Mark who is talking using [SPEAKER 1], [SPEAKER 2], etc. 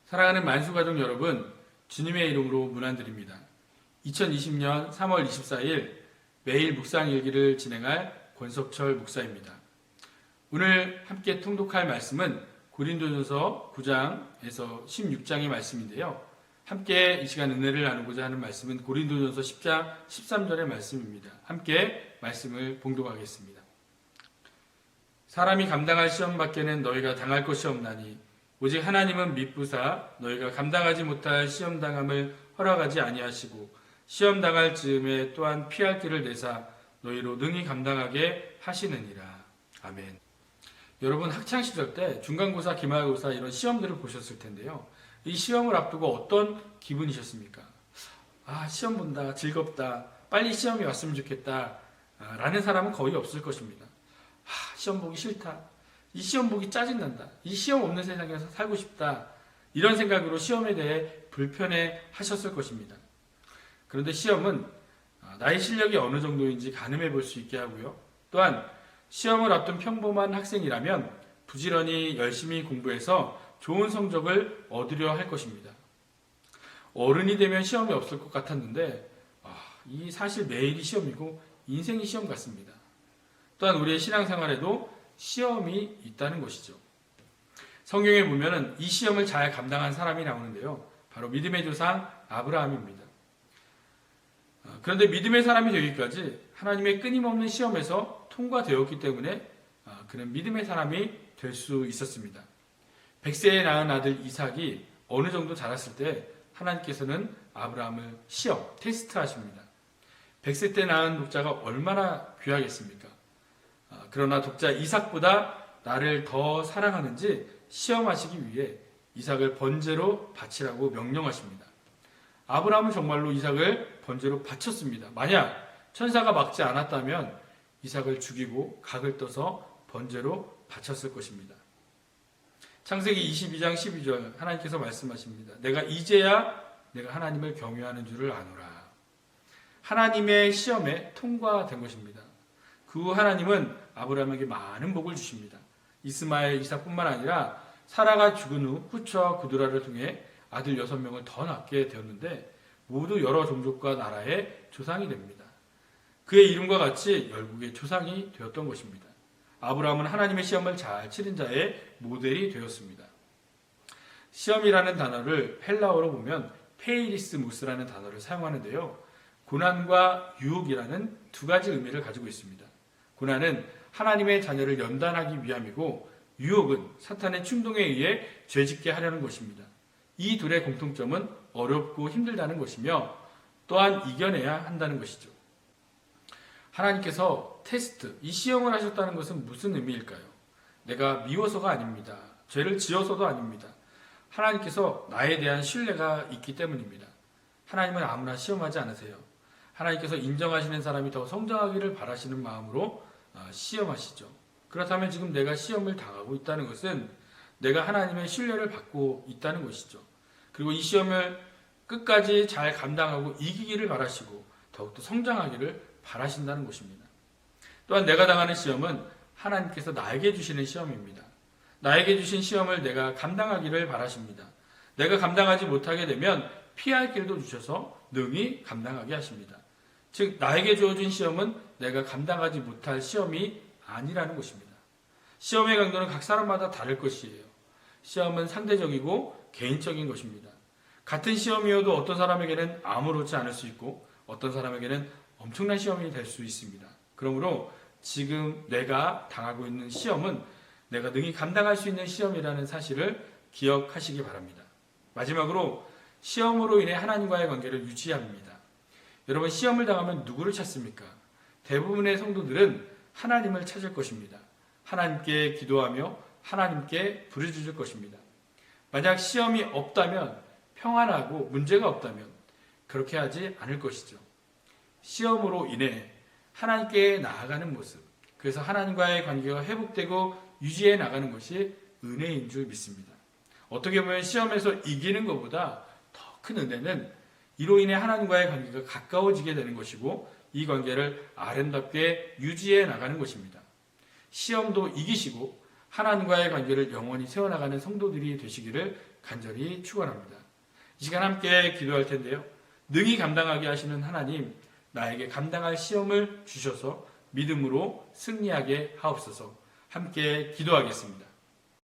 [SPEAKER 1] 사랑하는 만수가족 여러분, 주님의 이름으로 문안드립니다. 2020년 3월 24일 매일 묵상일기를 진행할 권석철 목사입니다. 오늘 함께 통독할 말씀은 고린도전서 9장에서 16장의 말씀인데요. 함께 이 시간 은혜를 나누고자 하는 말씀은 고린도전서 10장 13절의 말씀입니다. 함께 말씀을 봉독하겠습니다. 사람이 감당할 시험 밖에는 너희가 당할 것이 없나니 오직 하나님은 미쁘사 너희가 감당하지 못할 시험당함을 허락하지 아니하시고 시험당할 즈음에 또한 피할 길을 내사 너희로 능히 감당하게 하시느니라. 아멘. 여러분 학창시절 때 중간고사, 기말고사 이런 시험들을 보셨을 텐데요. 이 시험을 앞두고 어떤 기분이셨습니까? 시험 본다, 즐겁다, 빨리 시험이 왔으면 좋겠다 라는 사람은 거의 없을 것입니다. 시험 보기 싫다, 이 시험 보기 짜증난다, 이 시험 없는 세상에서 살고 싶다, 이런 생각으로 시험에 대해 불편해 하셨을 것입니다. 그런데 시험은 나의 실력이 어느 정도인지 가늠해 볼 수 있게 하고요. 또한 시험을 앞둔 평범한 학생이라면 부지런히 열심히 공부해서 좋은 성적을 얻으려 할 것입니다. 어른이 되면 시험이 없을 것 같았는데 이 사실 매일이 시험이고 인생이 시험 같습니다. 또한 우리의 신앙생활에도 시험이 있다는 것이죠. 성경에 보면은 이 시험을 잘 감당한 사람이 나오는데요. 바로 믿음의 조상 아브라함입니다. 그런데 믿음의 사람이 되기까지 하나님의 끊임없는 시험에서 통과되었기 때문에 그는 믿음의 사람이 될 수 있었습니다. 100세에 낳은 아들 이삭이 어느 정도 자랐을 때 하나님께서는 아브라함을 시험, 테스트하십니다. 100세 때 낳은 독자가 얼마나 귀하겠습니까? 그러나 독자 이삭보다 나를 더 사랑하는지 시험하시기 위해 이삭을 번제로 바치라고 명령하십니다. 아브라함은 정말로 이삭을 번제로 바쳤습니다. 만약 천사가 막지 않았다면 이삭을 죽이고 각을 떠서 번제로 바쳤을 것입니다. 창세기 22장 12절 하나님께서 말씀하십니다. 내가 이제야 내가 하나님을 경외하는 줄을 아노라. 하나님의 시험에 통과된 것입니다. 그 후 하나님은 아브라함에게 많은 복을 주십니다. 이스마엘, 이삭뿐만 아니라 사라가 죽은 후 후처와 구두라를 통해 아들 6명을 더 낳게 되었는데 모두 여러 종족과 나라의 조상이 됩니다. 그의 이름과 같이 열국의 조상이 되었던 것입니다. 아브라함은 하나님의 시험을 잘 치른 자의 모델이 되었습니다. 시험이라는 단어를 헬라어로 보면 페이리스무스라는 단어를 사용하는데요. 고난과 유혹이라는 두 가지 의미를 가지고 있습니다. 고난은 하나님의 자녀를 연단하기 위함이고 유혹은 사탄의 충동에 의해 죄짓게 하려는 것입니다. 이 둘의 공통점은 어렵고 힘들다는 것이며 또한 이겨내야 한다는 것이죠. 하나님께서 테스트, 이 시험을 하셨다는 것은 무슨 의미일까요? 내가 미워서가 아닙니다. 죄를 지어서도 아닙니다. 하나님께서 나에 대한 신뢰가 있기 때문입니다. 하나님은 아무나 시험하지 않으세요. 하나님께서 인정하시는 사람이 더 성장하기를 바라시는 마음으로 시험하시죠. 그렇다면 지금 내가 시험을 당하고 있다는 것은 내가 하나님의 신뢰를 받고 있다는 것이죠. 그리고 이 시험을 끝까지 잘 감당하고 이기기를 바라시고 더욱더 성장하기를 바라신다는 것입니다. 또한 내가 당하는 시험은 하나님께서 나에게 주시는 시험입니다. 나에게 주신 시험을 내가 감당하기를 바라십니다. 내가 감당하지 못하게 되면 피할 길도 주셔서 능히 감당하게 하십니다. 즉 나에게 주어진 시험은 내가 감당하지 못할 시험이 아니라는 것입니다. 시험의 강도는 각 사람마다 다를 것이에요. 시험은 상대적이고 개인적인 것입니다. 같은 시험이어도 어떤 사람에게는 아무렇지 않을 수 있고 어떤 사람에게는 엄청난 시험이 될 수 있습니다. 그러므로 지금 내가 당하고 있는 시험은 내가 능히 감당할 수 있는 시험이라는 사실을 기억하시기 바랍니다. 마지막으로 시험으로 인해 하나님과의 관계를 유지합니다. 여러분 시험을 당하면 누구를 찾습니까? 대부분의 성도들은 하나님을 찾을 것입니다. 하나님께 기도하며 하나님께 부르짖을 것입니다. 만약 시험이 없다면 평안하고 문제가 없다면 그렇게 하지 않을 것이죠. 시험으로 인해 하나님께 나아가는 모습, 그래서 하나님과의 관계가 회복되고 유지해 나가는 것이 은혜인 줄 믿습니다. 어떻게 보면 시험에서 이기는 것보다 더 큰 은혜는 이로 인해 하나님과의 관계가 가까워지게 되는 것이고 이 관계를 아름답게 유지해 나가는 것입니다. 시험도 이기시고 하나님과의 관계를 영원히 세워나가는 성도들이 되시기를 간절히 축원합니다. 이 시간 함께 기도할 텐데요. 능히 감당하게 하시는 하나님, 나에게 감당할 시험을 주셔서 믿음으로 승리하게 하옵소서. 함께 기도하겠습니다.